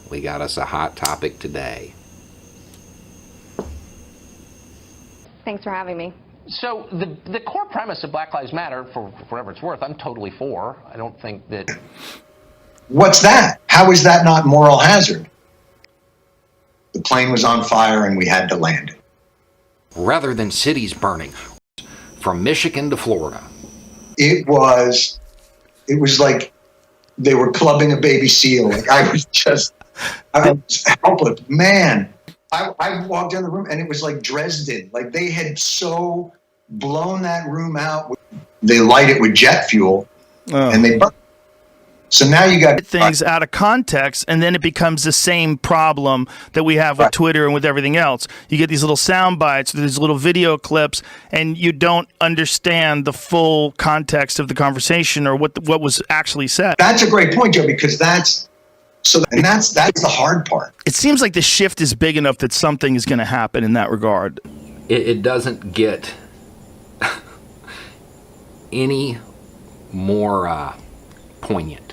We got us a hot topic today. Thanks for having me. So the core premise of Black Lives Matter, for whatever it's worth, I'm totally for. I don't think that... What's that? How is that not moral hazard? The plane was on fire and we had to land it. Rather than cities burning, from Michigan to Florida. It was like they were clubbing a baby seal. Like I was helpless. Man, I walked in the room and it was like Dresden. Like they had so blown that room out. They light it with jet fuel and they burn. So now you got things out of context, and then it becomes the same problem that we have with Twitter and with everything else. You get these little sound bites, these little video clips, and you don't understand the full context of the conversation or what was actually said. That's a great point, Joe, because that's the hard part. It seems like the shift is big enough that something is going to happen in that regard. It doesn't get any more poignant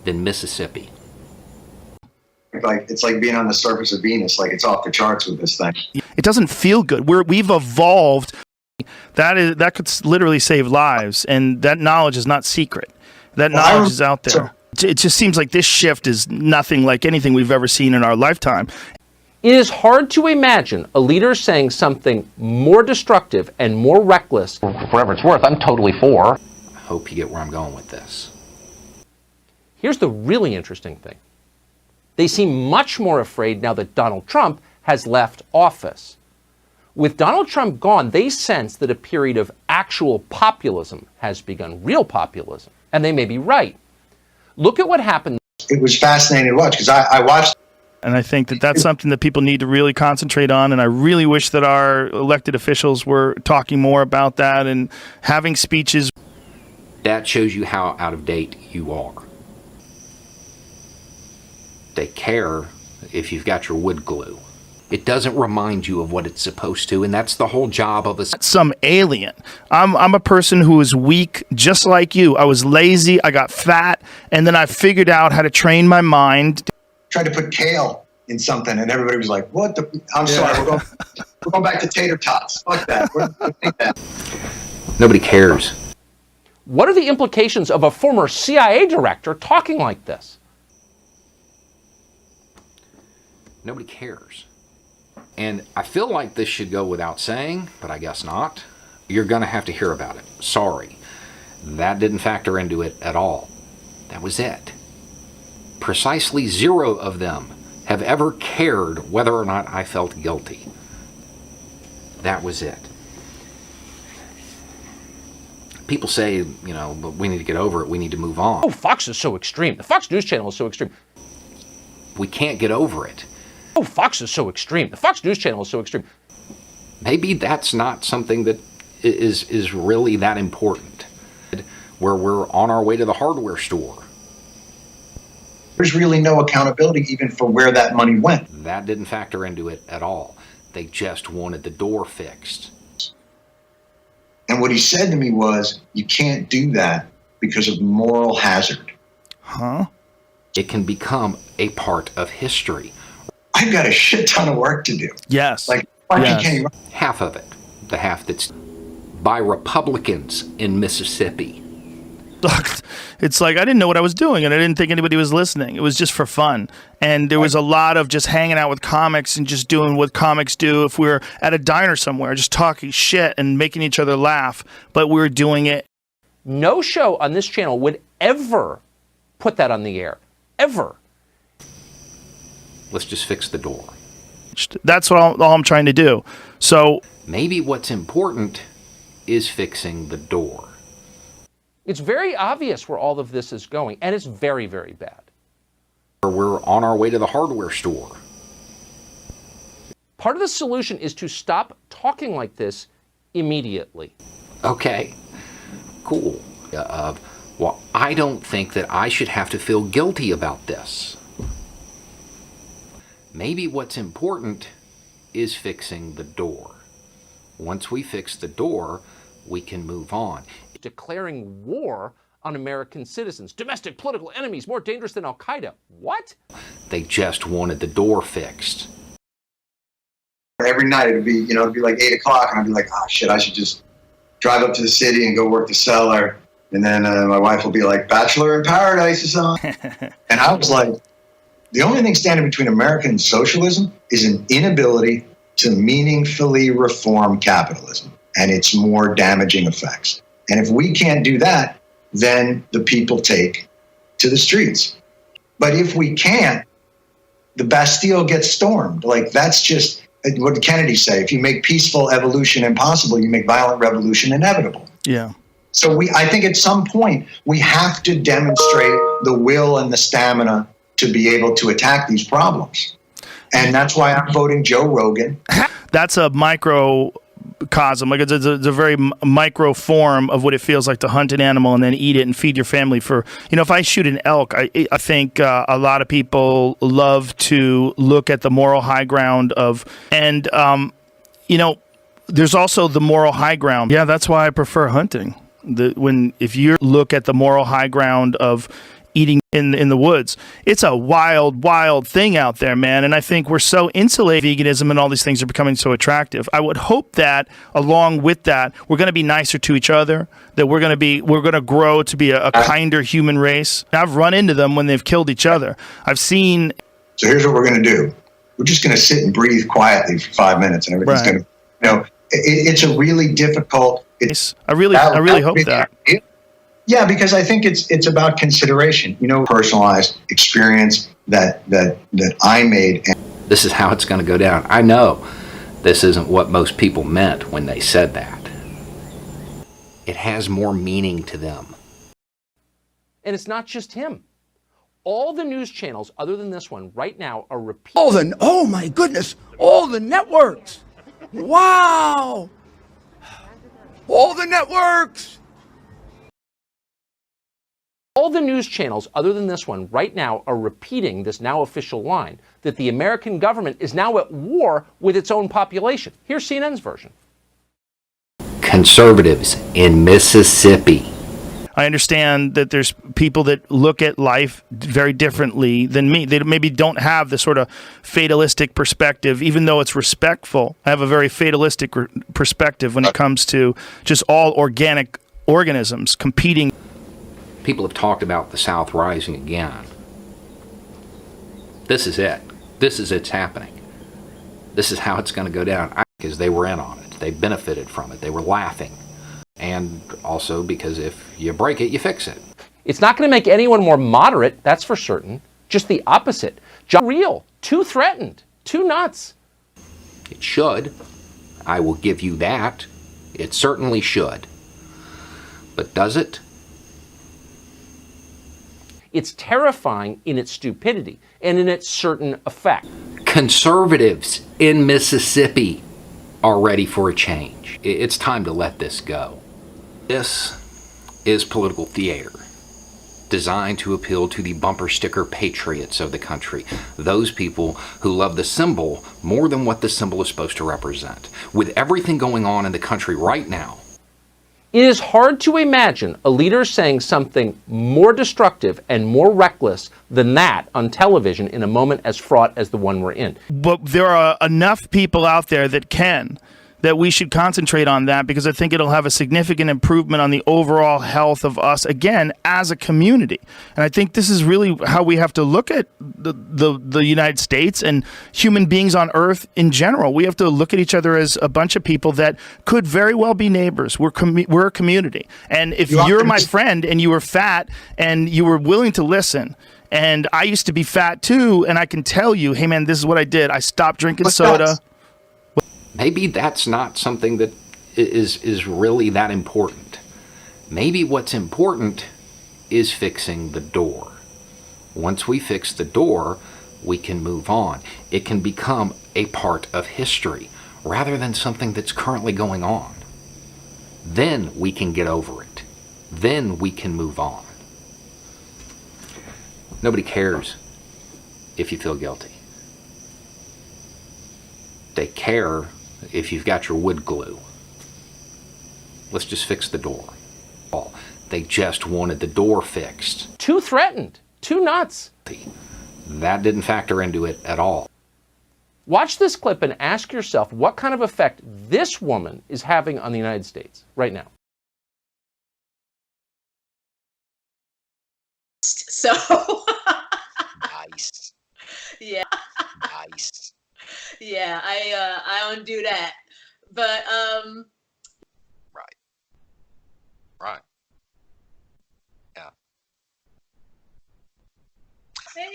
than Mississippi. Like it's like being on the surface of Venus. Like it's off the charts with this thing. It doesn't feel good. We've evolved. That could literally save lives, and that knowledge is not secret. That knowledge is out there. It just seems like this shift is nothing like anything we've ever seen in our lifetime. It is hard to imagine a leader saying something more destructive and more reckless. For whatever it's worth, I'm totally for. I hope you get where I'm going with this. Here's the really interesting thing. They seem much more afraid now that Donald Trump has left office. With Donald Trump gone, they sense that a period of actual populism has begun, real populism, and they may be right. Look at what happened. It was fascinating to watch because I watched. And I think that that's something that people need to really concentrate on, and I really wish that our elected officials were talking more about that and having speeches. That shows you how out of date you are. They care if you've got your wood glue. It doesn't remind you of what it's supposed to, and that's the whole job of a... Some alien. I'm a person who is weak, just like you. I was lazy, I got fat, and then I figured out how to train my mind. Tried to put kale in something, and everybody was like, "What the? I'm sorry, we're going back to tater tots. Fuck that." Nobody cares. What are the implications of a former CIA director talking like this? Nobody cares. And I feel like this should go without saying, but I guess not. You're going to have to hear about it. Sorry. That didn't factor into it at all. That was it. Precisely 0 of them have ever cared whether or not I felt guilty. That was it. People say, but we need to get over it. We need to move on. Oh, Fox is so extreme. The Fox News channel is so extreme. We can't get over it. Oh, Fox is so extreme. The Fox News channel is so extreme. Maybe that's not something that is really that important. Where we're on our way to the hardware store. There's really no accountability even for where that money went. That didn't factor into it at all. They just wanted the door fixed. And what he said to me was, you can't do that because of moral hazard. Huh? It can become a part of history. I've got a shit ton of work to do. Yes. Yes. Half of it. The half that's by Republicans in Mississippi. It's like I didn't know what I was doing, and I didn't think anybody was listening. It was just for fun. And there was a lot of just hanging out with comics and just doing what comics do. If we were at a diner somewhere, just talking shit and making each other laugh, but we were doing it. No show on this channel would ever put that on the air. Ever. Let's just fix the door. That's all I'm trying to do. So maybe what's important is fixing the door. It's very obvious where all of this is going, and it's very, very bad. We're on our way to the hardware store. Part of the solution is to stop talking like this immediately. Okay, cool. Well, I don't think that I should have to feel guilty about this. Maybe what's important is fixing the door. Once we fix the door, we can move on. Declaring war on American citizens. Domestic political enemies more dangerous than Al-Qaeda. What? They just wanted the door fixed. Every night it'd be like 8 o'clock, and I'd be like, oh shit, I should just drive up to the city and go work the cellar. And then my wife will be like, Bachelor in Paradise is on. And I was like, the only thing standing between American and socialism is an inability to meaningfully reform capitalism and its more damaging effects. And if we can't do that, then the people take to the streets. But if we can't, the Bastille gets stormed. Like, that's just what did Kennedy say? If you make peaceful evolution impossible, you make violent revolution inevitable. Yeah. So I think at some point we have to demonstrate the will and the stamina to be able to attack these problems. And that's why I'm voting Joe Rogan. That's a microcosm. Like it's a very micro form of what it feels like to hunt an animal and then eat it and feed your family for, if I shoot an elk, I think a lot of people love to look at the moral high ground of, and, there's also the moral high ground. Yeah, that's why I prefer hunting. If you look at the moral high ground of eating in the woods, it's a wild thing out there, man. And I think we're so insulated. Veganism and all these things are becoming so attractive. I would hope that along with that, we're going to be nicer to each other, that we're going to grow to be a kinder human race. I've run into them when they've killed each other. I've seen. So here's what we're going to do. We're just going to sit and breathe quietly for 5 minutes, and everything's going to, it's a really difficult. I really hope that. Yeah, because I think it's about consideration, personalized experience that I made. This is how it's going to go down. I know this isn't what most people meant when they said that. It has more meaning to them. And it's not just him. All the news channels, other than this one, right now are repeating. Oh my goodness, all the networks. Wow. All the networks. All the news channels, other than this one, right now are repeating this now official line that the American government is now at war with its own population. Here's CNN's version. Conservatives in Mississippi. I understand that there's people that look at life very differently than me. They maybe don't have the sort of fatalistic perspective, even though it's respectful. I have a very fatalistic perspective when it comes to just all organic organisms competing. People have talked about the South rising again. This is it. It's happening. This is how it's going to go down. Because they were in on it. They benefited from it. They were laughing. And also because if you break it, you fix it. It's not going to make anyone more moderate, that's for certain. Just the opposite. Real, too threatened, too nuts. It should. I will give you that. It certainly should. But does it? It's terrifying in its stupidity and in its certain effect. Conservatives in Mississippi are ready for a change. It's time to let this go. This is political theater, designed to appeal to the bumper sticker patriots of the country, those people who love the symbol more than what the symbol is supposed to represent. With everything going on in the country right now, it is hard to imagine a leader saying something more destructive and more reckless than that on television in a moment as fraught as the one we're in. But there are enough people out there that we should concentrate on that, because I think it'll have a significant improvement on the overall health of us, again, as a community. And I think this is really how we have to look at the United States and human beings on Earth in general. We have to look at each other as a bunch of people that could very well be neighbors. We're a community. And if you're my friend and you were fat and you were willing to listen, and I used to be fat too, and I can tell you, hey man, this is what I did. I stopped drinking soda. maybe that's not something that is really that important. Maybe what's important is fixing the door. Once we fix the door, we can move on. It can become a part of history rather than something that's currently going on. Then we can get over it. Then we can move on. Nobody cares if you feel guilty. They care if you've got your wood glue. Let's just fix the door. They just wanted the door fixed. Too threatened, too nuts. That didn't factor into it at all. Watch this clip and ask yourself what kind of effect this woman is having on the United States right now. So Nice. yeah, Nice. yeah, I don't do that, but Right. Right. Yeah. same.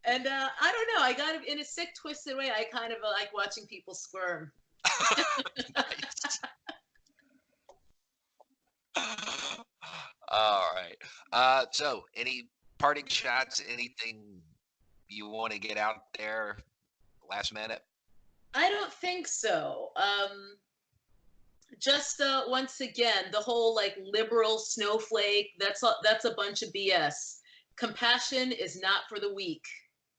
And I don't know, I got in a sick, twisted way. I kind of like watching people squirm. Nice. All right. So any parting shots, anything you want to get out there last minute? I don't think so. Just once again, the whole like liberal snowflake, that's a bunch of BS. Compassion is not for the weak.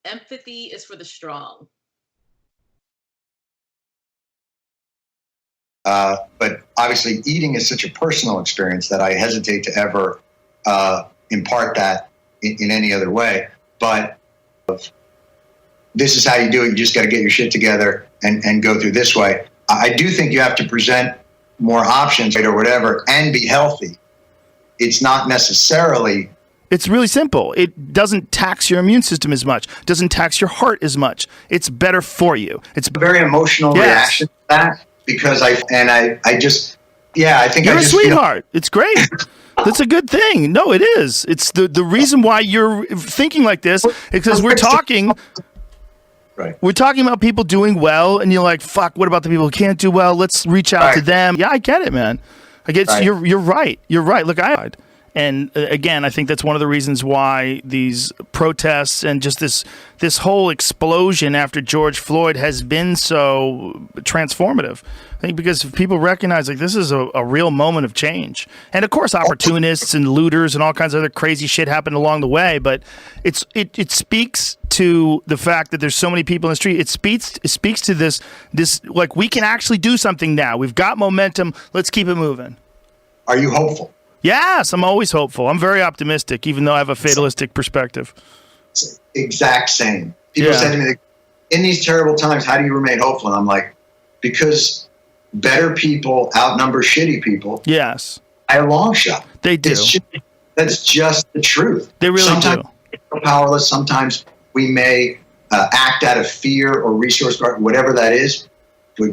Empathy is for the strong. But obviously, eating is such a personal experience that I hesitate to ever impart that in any other way. But this is how you do it. You just got to get your shit together and go through this way. I do think you have to present more options or whatever and be healthy. It's not necessarily. It's really simple. It doesn't tax your immune system as much. Doesn't tax your heart as much. It's better for you. It's a very emotional reaction to that because I just, I think you're I just a sweetheart. It's great. That's a good thing. No, it is. It's the reason why you're thinking like this is because we're talking. Right. We're talking about people doing well, and you're like, "Fuck! What about the people who can't do well? Let's reach out to them." Yeah, I get it, man. I get you're right. You're right. Look, and again, I think that's one of the reasons why these protests and just this whole explosion after George Floyd has been so transformative. I think because people recognize like this is a real moment of change. And of course, opportunists and looters and all kinds of other crazy shit happened along the way. But it speaks to the fact that there's so many people in the street. It speaks to this like we can actually do something now. We've got momentum. Let's keep it moving. Are you hopeful? Yes, I'm always hopeful. I'm very optimistic, even though I have a fatalistic perspective. Exact same. People say to me, in these terrible times, how do you remain hopeful? And I'm like, because better people outnumber shitty people. Yes. By a long shot. They do. That's just the truth. They really sometimes do. We're powerless. Sometimes we may act out of fear or resource guard, whatever that is. But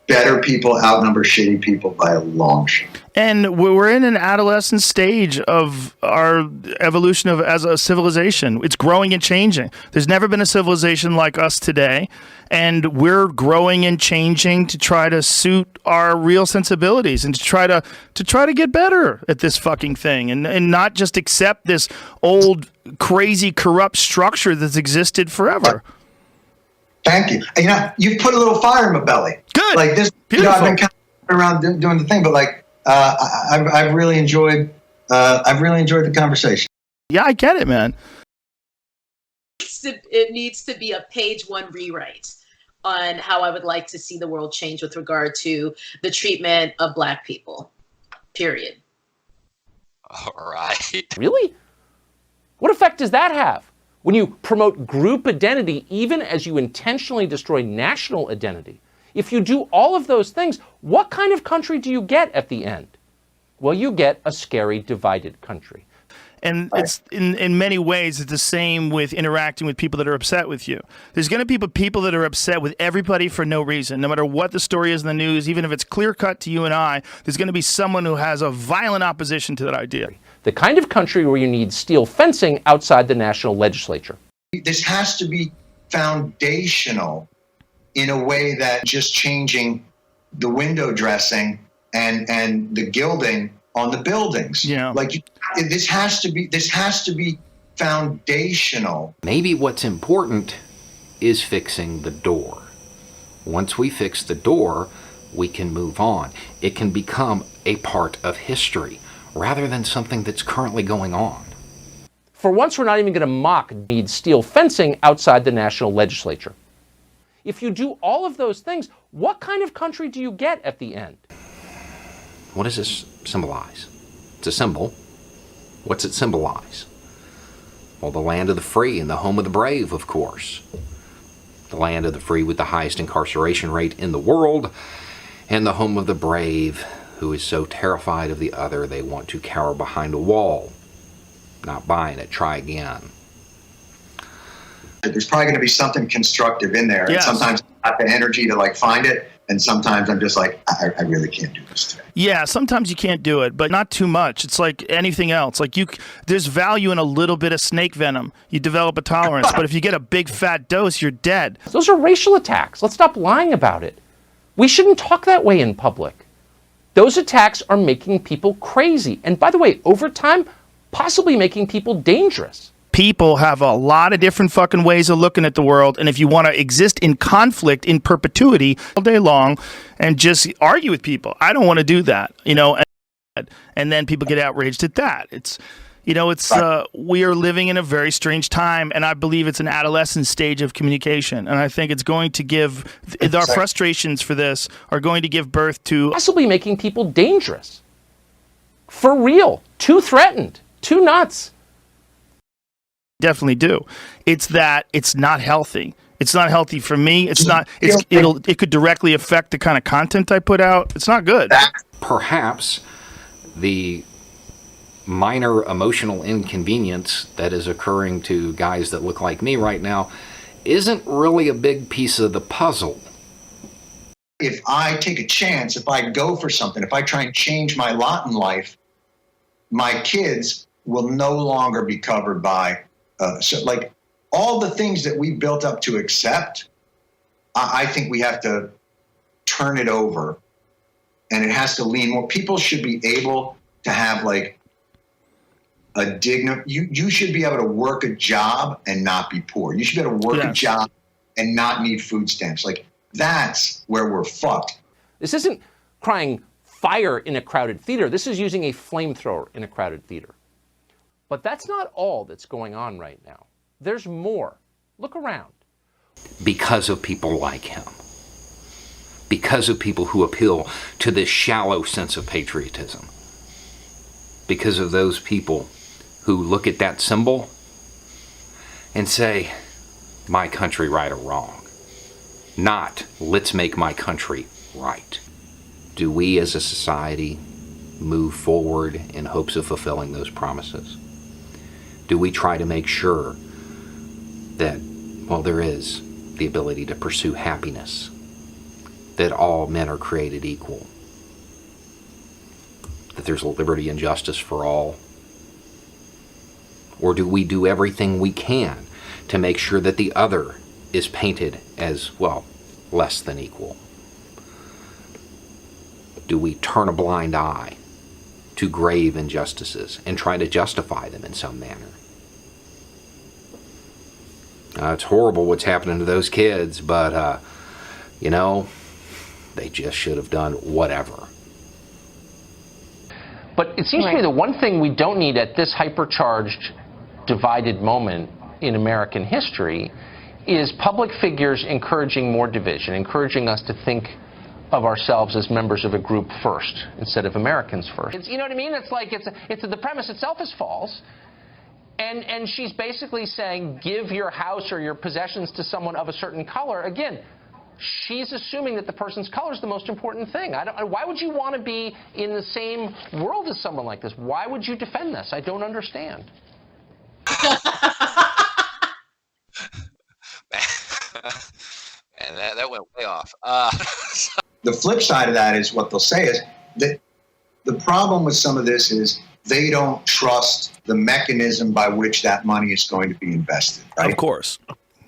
better people outnumber shitty people by a long shot. And we're in an adolescent stage of our evolution as a civilization. It's growing and changing. There's never been a civilization like us today, and we're growing and changing to try to suit our real sensibilities and to try to get better at this fucking thing and not just accept this old, crazy, corrupt structure that's existed forever. Thank you. You've put a little fire in my belly. Good. Like this. Beautiful. I've been kind of around doing the thing, but like. I've really enjoyed the conversation. Yeah, I get it, man. It needs to be a page one rewrite on how I would like to see the world change with regard to the treatment of Black people. Period. All right. Really? What effect does that have? When you promote group identity, even as you intentionally destroy national identity, if you do all of those things, what kind of country do you get at the end? Well, you get a scary, divided country. And it's in many ways, it's the same with interacting with people that are upset with you. There's going to be people that are upset with everybody for no reason. No matter what the story is in the news, even if it's clear cut to you and I, there's going to be someone who has a violent opposition to that idea. The kind of country where you need steel fencing outside the national legislature. This has to be foundational in a way that just changing the window dressing and the gilding on the buildings. Yeah. Like this has to be foundational. Maybe what's important is fixing the door. Once we fix the door, we can move on. It can become a part of history rather than something that's currently going on. For once, we're not even going to mock need steel fencing outside the national legislature. If you do all of those things, what kind of country do you get at the end? What does this symbolize? It's a symbol. What's it symbolize? Well, the land of the free and the home of the brave, of course. The land of the free with the highest incarceration rate in the world, and the home of the brave who is so terrified of the other they want to cower behind a wall. Not buying it. Try again. There's probably going to be something constructive in there. Yes. And sometimes I have the energy to like find it. And sometimes I'm just like, I really can't do this today. Yeah, sometimes you can't do it, but not too much. It's like anything else. Like there's value in a little bit of snake venom. You develop a tolerance, but if you get a big fat dose, you're dead. Those are racial attacks. Let's stop lying about it. We shouldn't talk that way in public. Those attacks are making people crazy. And by the way, over time, possibly making people dangerous. People have a lot of different fucking ways of looking at the world, and if you want to exist in conflict in perpetuity all day long and just argue with people, I don't want to do that, you know. And then people get outraged at that. It's, you know, it's we are living in a very strange time, and I believe it's an adolescent stage of communication, and I think it's going to give our frustrations for this are going to give birth to Possibly making people dangerous. For real. Too threatened. Too nuts. Definitely do. It's that it's not healthy. It's not healthy for me. It's not. It could directly affect the kind of content I put out. It's not good. Perhaps the minor emotional inconvenience that is occurring to guys that look like me right now isn't really a big piece of the puzzle. If I take a chance, if I go for something, if I try and change my lot in life, my kids will no longer be covered by so like all the things that we built up to accept. I think we have to turn it over, and it has to lean more. People should be able to have like a dignified. You should be able to work a job and not be poor. You should be able to work a job and not need food stamps. Like that's where we're fucked. This isn't crying fire in a crowded theater. This is using a flamethrower in a crowded theater. But that's not all that's going on right now. There's more. Look around. Because of people like him. Because of people who appeal to this shallow sense of patriotism. Because of those people who look at that symbol and say, my country right or wrong. Not, let's make my country right. Do we as a society move forward in hopes of fulfilling those promises? Do we try to make sure that, well, there is the ability to pursue happiness, that all men are created equal, that there's liberty and justice for all? Or do we do everything we can to make sure that the other is painted as, well, less than equal? Do we turn a blind eye to grave injustices and try to justify them in some manner? It's horrible what's happening to those kids, but, you know, they just should have done whatever. But it seems to me the one thing we don't need at this hypercharged, divided moment in American history is public figures encouraging more division, encouraging us to think of ourselves as members of a group first instead of Americans first. You know what I mean? It's like the premise itself is false. And she's basically saying, give your house or your possessions to someone of a certain color. Again, she's assuming that the person's color is the most important thing. Why would you want to be in the same world as someone like this? Why would you defend this? I don't understand. And that went way off. The flip side of that is what they'll say is that the problem with some of this is they don't trust the mechanism by which that money is going to be invested, right? Of course.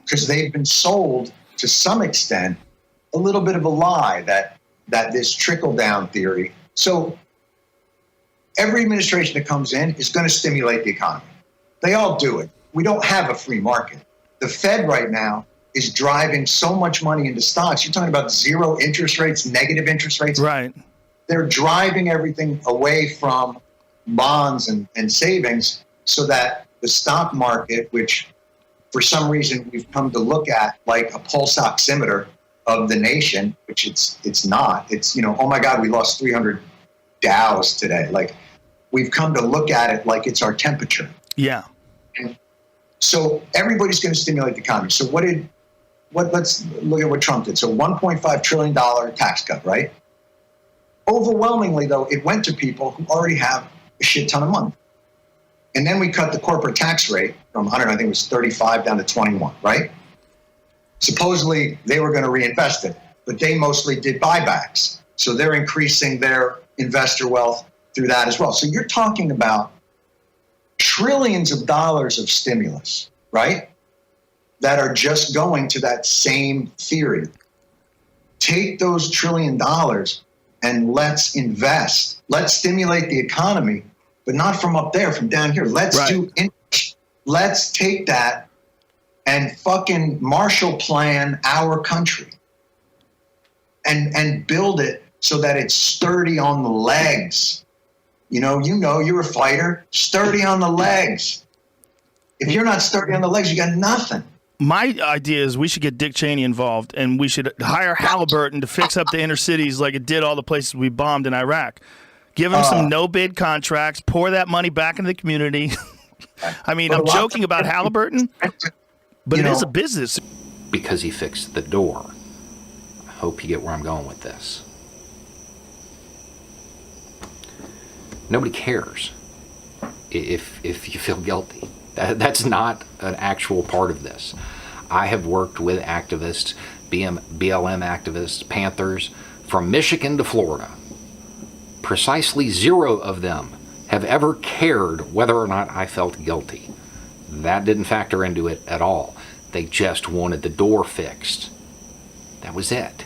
Because they've been sold, to some extent, a little bit of a lie that this trickle-down theory. So every administration that comes in is going to stimulate the economy. They all do it. We don't have a free market. The Fed right now is driving so much money into stocks. You're talking about zero interest rates, negative interest rates. Right. They're driving everything away from bonds and savings so that the stock market, which for some reason we've come to look at like a pulse oximeter of the nation, which it's not. It's, you know, oh my God, we lost 300 Dows today. Like, we've come to look at it like it's our temperature. Yeah. And so everybody's going to stimulate the economy. So let's look at what Trump did. So $1.5 trillion tax cut, right? Overwhelmingly, though, it went to people who already have a shit ton of money. And then we cut the corporate tax rate from, I don't know, I think it was 35 down to 21, right? Supposedly, they were going to reinvest it, but they mostly did buybacks. So they're increasing their investor wealth through that as well. So you're talking about trillions of dollars of stimulus, right? That are just going to that same theory. Take those $1 trillion and let's invest. Let's stimulate the economy, but not from up there, from down here. Let's take that and fucking Marshall Plan our country and build it so that it's sturdy on the legs. You're a fighter, sturdy on the legs. If you're not sturdy on the legs, you got nothing. My idea is we should get Dick Cheney involved, and we should hire Halliburton to fix up the inner cities like it did all the places we bombed in Iraq. Give them some no-bid contracts, pour that money back into the community. I mean, I'm joking about Halliburton, but it is a business. Because he fixed the door. I hope you get where I'm going with this. Nobody cares if you feel guilty. That's not an actual part of this. I have worked with activists, BLM activists, Panthers, from Michigan to Florida. Precisely 0 of them have ever cared whether or not I felt guilty. That didn't factor into it at all. They just wanted the door fixed. That was it.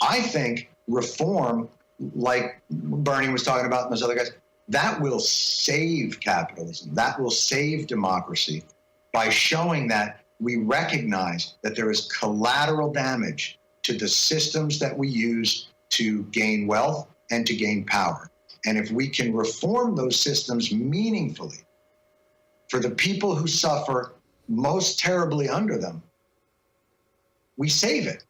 I think reform, like Bernie was talking about and those other guys, that will save capitalism. That will save democracy by showing that we recognize that there is collateral damage to the systems that we use to gain wealth and to gain power. And if we can reform those systems meaningfully for the people who suffer most terribly under them, we save it.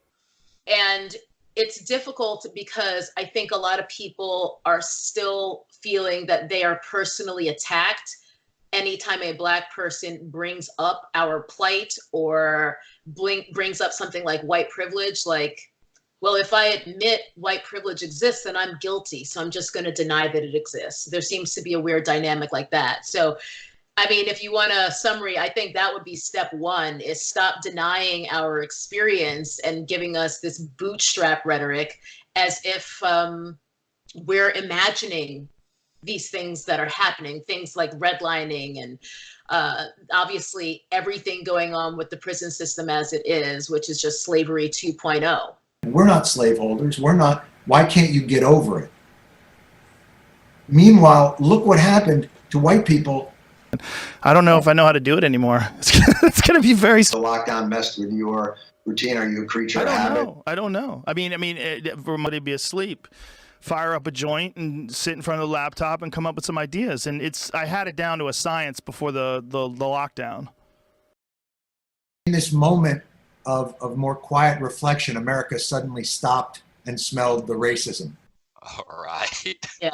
And it's difficult because I think a lot of people are still feeling that they are personally attacked anytime a Black person brings up our plight or brings up something like white privilege. Like, well, if I admit white privilege exists, then I'm guilty. So I'm just going to deny that it exists. There seems to be a weird dynamic like that. So, I mean, if you want a summary, I think that would be step 1, is stop denying our experience and giving us this bootstrap rhetoric as if we're imagining these things that are happening, things like redlining and obviously everything going on with the prison system as it is, which is just slavery 2.0. We're not slaveholders. We're not. Why can't you get over it? Meanwhile, look what happened to white people. I don't know if I know how to do it anymore. It's going to be very. The lockdown messed with your routine. Are you a creature of habit? I don't know. I mean, for somebody to be asleep, fire up a joint and sit in front of the laptop and come up with some ideas. And I had it down to a science before the lockdown. In this moment of more quiet reflection, America suddenly stopped and smelled the racism. All right. Yeah.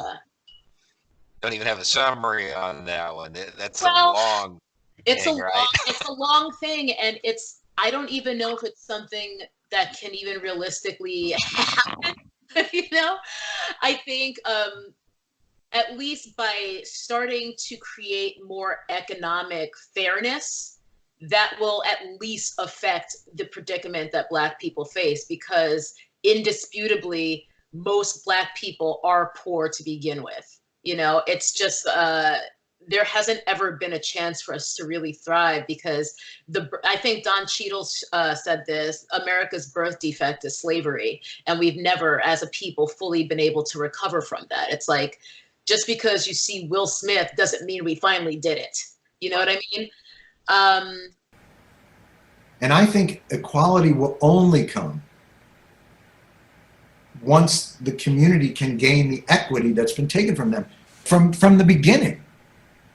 Don't even have a summary on that one. That's Well, a long It's thing, right? It's a long thing, and I don't even know if it's something that can even realistically happen. I think at least by starting to create more economic fairness, that will at least affect the predicament that Black people face, because indisputably most Black people are poor to begin with. It's just there hasn't ever been a chance for us to really thrive, because I think Don Cheadle said this: America's birth defect is slavery, and we've never, as a people, fully been able to recover from that. It's like, just because you see Will Smith doesn't mean we finally did it. You know what I mean? And I think equality will only come once the community can gain the equity that's been taken from them from the beginning.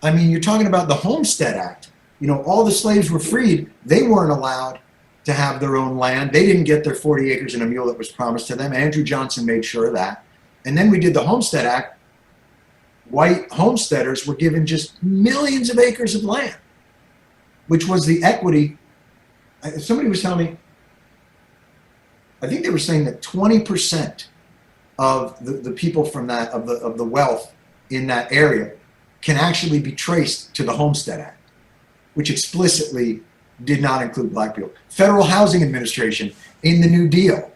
I mean, you're talking about the Homestead Act. All the slaves were freed. They weren't allowed to have their own land. They didn't get their 40 acres and a mule that was promised to them. Andrew Johnson made sure of that. And then we did the Homestead Act. white homesteaders were given just millions of acres of land, which was the equity. Somebody was telling me, I think they were saying that 20% of the people from that, of the wealth in that area can actually be traced to the Homestead Act, which explicitly did not include black people. Federal Housing Administration in the New Deal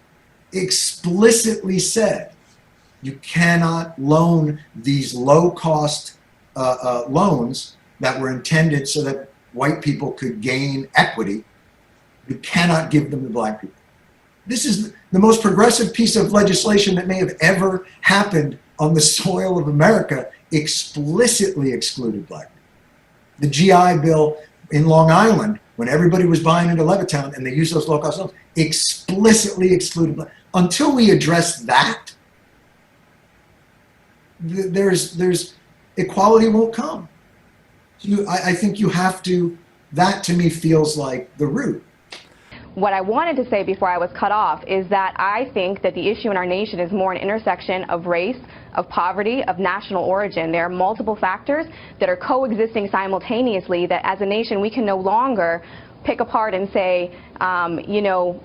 explicitly said you cannot loan these low-cost loans that were intended so that white people could gain equity. You cannot give them to black people. This is the most progressive piece of legislation that may have ever happened on the soil of America, explicitly excluded black people. The GI Bill in Long Island, when everybody was buying into Levittown and they used those low-cost loans, explicitly excluded black. Until we address that, there's equality won't come. I think you have to, that to me feels like the root. What I wanted to say before I was cut off is that I think that the issue in our nation is more an intersection of race, of poverty, of national origin. There are multiple factors that are coexisting simultaneously that as a nation we can no longer pick apart and say, you know,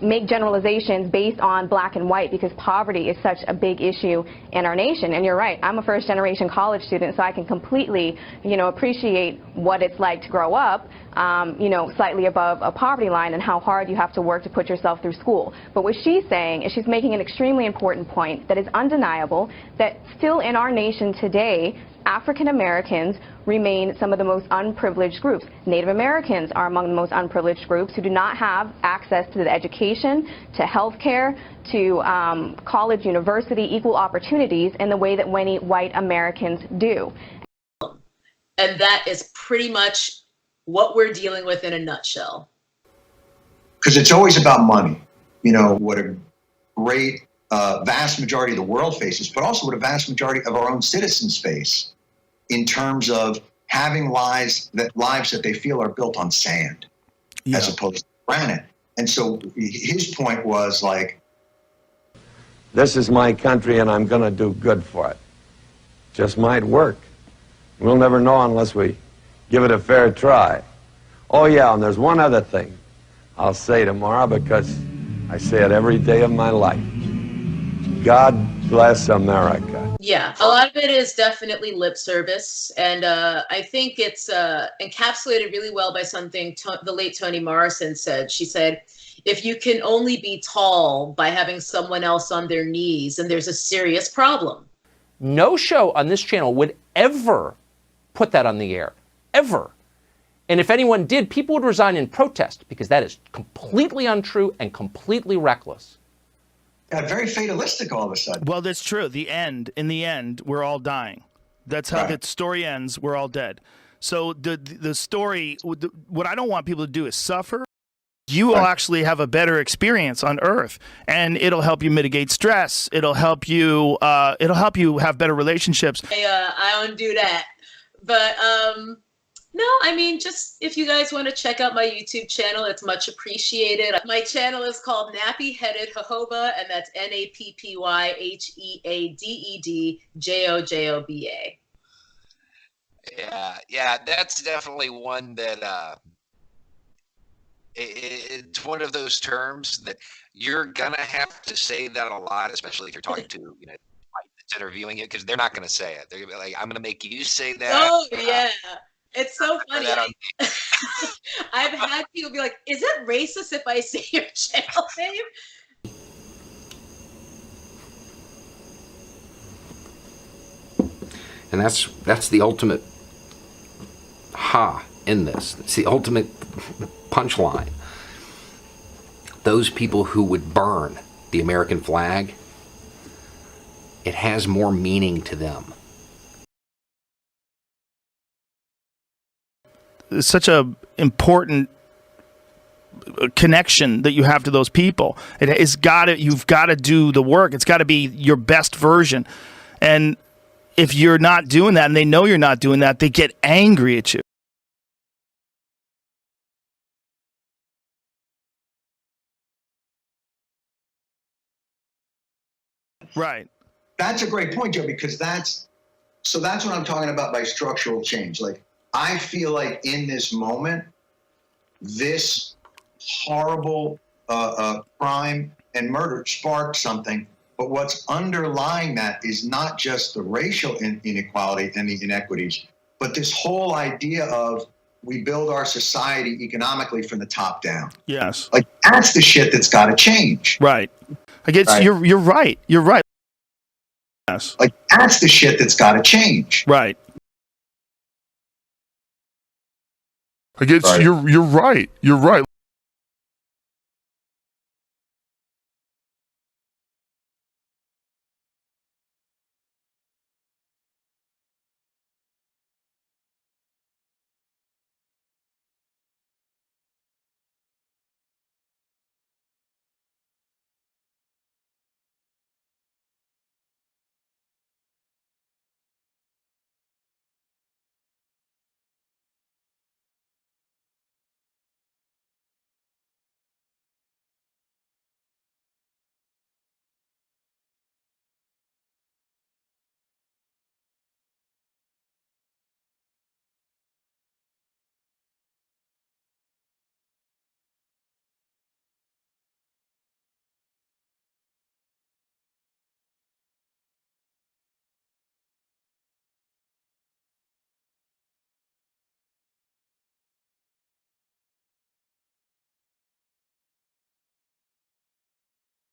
make generalizations based on black and white, because poverty is such a big issue in our nation. And you're right, I'm a first-generation college student, so I can completely, you know, appreciate what it's like to grow up, you know, slightly above a poverty line and how hard you have to work to put yourself through school. But what she's saying is she's making an extremely important point that is undeniable, that still in our nation today, African Americans remain some of the most unprivileged groups. Native Americans are among the most unprivileged groups who do not have access to the education, to health care, to college, university, equal opportunities in the way that many white Americans do. And that is pretty much what we're dealing with in a nutshell. Because it's always about money. You know, what a great vast majority of the world faces, but also what a vast majority of our own citizens face in terms of having lives that they feel are built on sand, as opposed to granite. And so his point was like, this is my country and I'm going to do good for it. Just might work. We'll never know unless we give it a fair try. Oh yeah, and there's one other thing I'll say tomorrow, because I say it every day of my life. God bless America. Yeah, a lot of it is definitely lip service, and I think it's encapsulated really well by something the late Toni Morrison said. She said, if you can only be tall by having someone else on their knees, then there's a serious problem. No show on this channel would ever put that on the air, ever. And if anyone did, people would resign in protest, because that is completely untrue and completely reckless. Very fatalistic all of a sudden. Well, that's true. In the end, we're all dying. That's how the story ends. We're all dead. So the story, what I don't want people to do is suffer. You will actually have a better experience on Earth, and it'll help you mitigate stress. It'll help you have better relationships. I don't do that. But no, I mean, just if you guys want to check out my YouTube channel, it's much appreciated. My channel is called Nappy Headed Jojoba, and that's NappyHeadedJojoba. Yeah, that's definitely one that it's one of those terms that you're gonna have to say that a lot, especially if you're talking to that's interviewing you, because they're not gonna say it. They're gonna be like, "I'm gonna make you say that." Oh yeah. It's so funny. I've had people be like, is it racist if I say your channel name? And that's the ultimate in this. It's the ultimate punchline. Those people who would burn the American flag, it has more meaning to them. It's such a important connection that you have to those people. You've got to do the work. It's got to be your best version. And if you're not doing that, and they know you're not doing that, they get angry at you. Right. That's a great point, Joe, because that's So that's what I'm talking about by structural change. Like, I feel like in this moment, this horrible crime and murder sparked something. But what's underlying that is not just the racial inequality and the inequities, but this whole idea of we build our society economically from the top down. Yes. Like, that's the shit that's got to change. Right. I guess Right. you're right. You're right. Yes. Like, that's the shit that's got to change. Right. I guess Right. you're right. You're right.